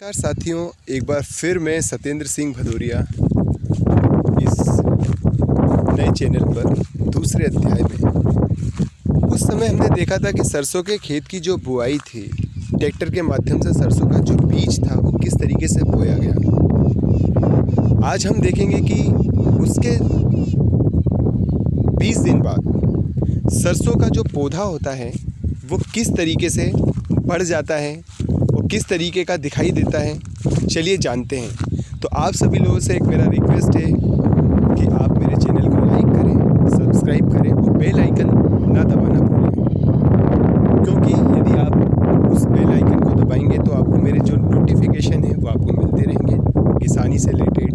नमस्कार साथियों, एक बार फिर मैं सत्येंद्र सिंह भदौरिया इस नए चैनल पर दूसरे अध्याय में। उस समय हमने देखा था कि सरसों के खेत की जो बुआई थी, ट्रैक्टर के माध्यम से सरसों का जो बीज था वो किस तरीके से बोया गया। आज हम देखेंगे कि उसके 20 दिन बाद सरसों का जो पौधा होता है वो किस तरीके से बढ़ जाता है, वो किस तरीके का दिखाई देता है। चलिए जानते हैं। तो आप सभी लोगों से एक मेरा रिक्वेस्ट है कि आप मेरे चैनल को लाइक करें, सब्सक्राइब करें और बेल आइकन ना दबाना भूलें, क्योंकि यदि आप उस बेल आइकन को दबाएंगे तो आपको मेरे जो नोटिफिकेशन है वो आपको मिलते रहेंगे। किसानी से रिलेटेड,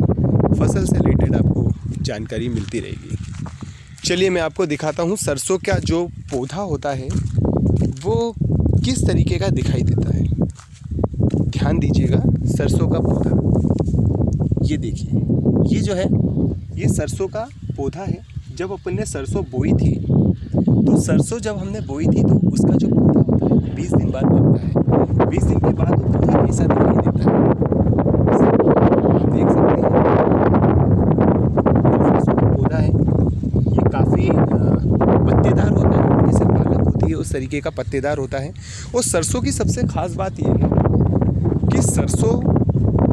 फसल से रिलेटेड आपको जानकारी मिलती रहेगी। चलिए मैं आपको दिखाता हूँ सरसों का जो पौधा होता है वो किस तरीके का दिखाई देता है। ध्यान दीजिएगा, सरसों का पौधा ये देखिए, ये जो है ये सरसों का पौधा है। जब अपन ने सरसों बोई थी तो सरसों जब हमने बोई थी तो उसका जो पौधा होता है 20 दिन बाद लगता है। 20 दिन के बाद वो पौधा कैसा दिखाई देता है आप देख सकते हैं। सरसों का पौधा है, ये काफ़ी पत्तेदार होता है, जैसे पालक होती है उस तरीके का पत्तेदार होता है। और सरसों की सबसे ख़ास बात यह है कि सरसों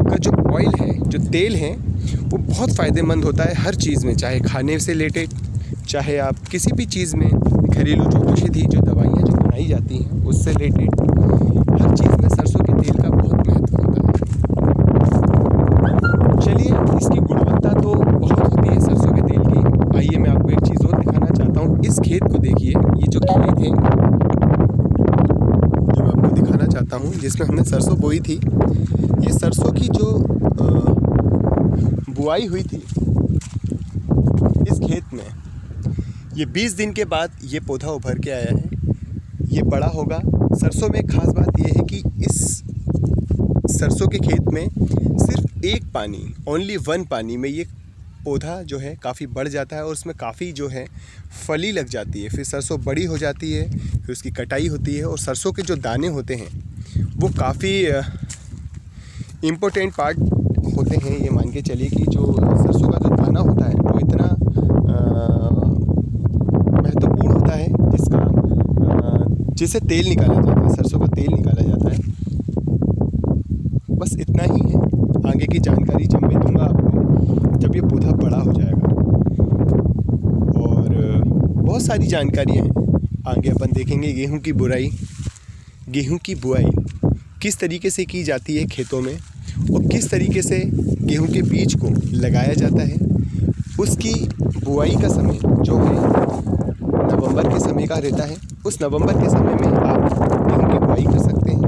का जो ऑयल है, जो तेल है, वो बहुत फ़ायदेमंद होता है हर चीज़ में, चाहे खाने से रिलेटेड, चाहे आप किसी भी चीज़ में, घरेलू जो औषधि, जो दवाइयाँ जो बनाई जाती हैं उससे रिलेटेड, हर चीज़ में सरसों के तेल का बहुत महत्व होता है। चलिए, इसकी गुणवत्ता तो बहुत होती है सरसों के तेल की। आइए मैं आपको एक चीज़ और दिखाना चाहता हूँ। इस खेत को देखिए, ये जो खेत है जो मैं आपको दिखाना चाहता हूँ, जिसमें हमने सरसों बोई थी, ये सरसों की जो बुआई हुई थी इस खेत में, ये 20 दिन के बाद ये पौधा उभर के आया है, ये बड़ा होगा। सरसों में एक ख़ास बात ये है कि इस सरसों के खेत में सिर्फ एक पानी, ओनली 1 पानी में ये पौधा जो है काफ़ी बढ़ जाता है और उसमें काफ़ी जो है फली लग जाती है। फिर सरसों बड़ी हो जाती है, फिर उसकी कटाई होती है और सरसों के जो दाने होते हैं वो काफ़ी इम्पोर्टेंट पार्ट होते हैं। ये मान के चलिए कि जो सरसों का जो दाना होता है वो इतना महत्वपूर्ण होता है, जिससे तेल निकाला जाता है, सरसों का तेल निकाला जाता है। बस इतना ही है। आगे की जानकारी जब मैं दूंगा आपको, जब ये पौधा बड़ा हो जाएगा, और बहुत सारी जानकारियाँ हैं। आगे अपन देखेंगे गेहूं की बुआई किस तरीके से की जाती है खेतों में, और किस तरीके से गेहूं के बीज को लगाया जाता है। उसकी बुआई का समय जो है नवंबर के समय का रहता है। उस नवंबर के समय में आप गेहूं की बुआई कर सकते हैं,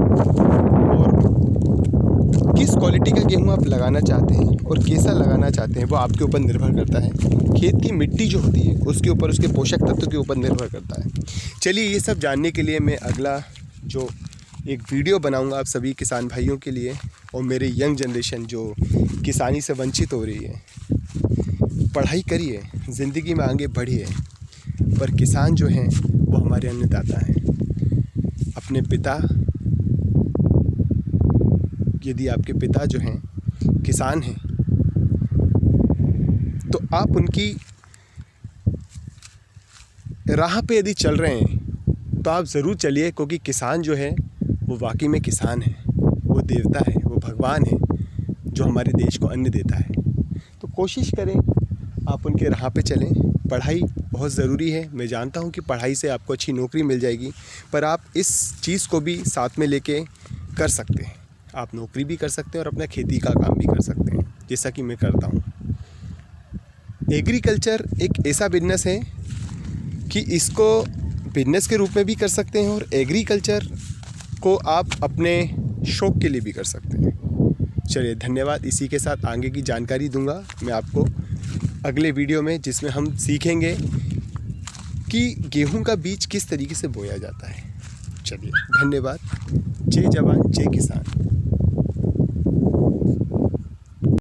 और किस क्वालिटी का गेहूं आप लगाना चाहते हैं और कैसा लगाना चाहते हैं वो आपके ऊपर निर्भर करता है। खेत की मिट्टी जो होती है उसके ऊपर, उसके पोषक तत्व के ऊपर निर्भर करता है। चलिए, ये सब जानने के लिए मैं अगला जो एक वीडियो बनाऊंगा आप सभी किसान भाइयों के लिए, और मेरे यंग जनरेशन जो किसानी से वंचित हो रही है। पढ़ाई करिए, ज़िंदगी में आगे बढ़िए, पर किसान जो हैं वो हमारे अन्नदाता हैं। अपने पिता, यदि आपके पिता जो हैं किसान हैं तो आप उनकी राह पे यदि चल रहे हैं तो आप ज़रूर चलिए, क्योंकि किसान जो है वो वाकई में किसान है, वो देवता है, वो भगवान है जो हमारे देश को अन्न देता है। तो कोशिश करें आप उनके राह पे चलें। पढ़ाई बहुत ज़रूरी है। मैं जानता हूँ कि पढ़ाई से आपको अच्छी नौकरी मिल जाएगी, पर आप इस चीज़ को भी साथ में लेके कर सकते हैं। आप नौकरी भी कर सकते हैं और अपना खेती का काम भी कर सकते हैं, जैसा कि मैं करता हूँ। एग्रीकल्चर एक ऐसा बिजनेस है कि इसको बिजनेस के रूप में भी कर सकते हैं, और एग्रीकल्चर को आप अपने शौक़ के लिए भी कर सकते हैं। चलिए, धन्यवाद। इसी के साथ आगे की जानकारी दूंगा मैं आपको अगले वीडियो में, जिसमें हम सीखेंगे कि गेहूं का बीज किस तरीके से बोया जाता है। चलिए, धन्यवाद। जय जवान, जय किसान।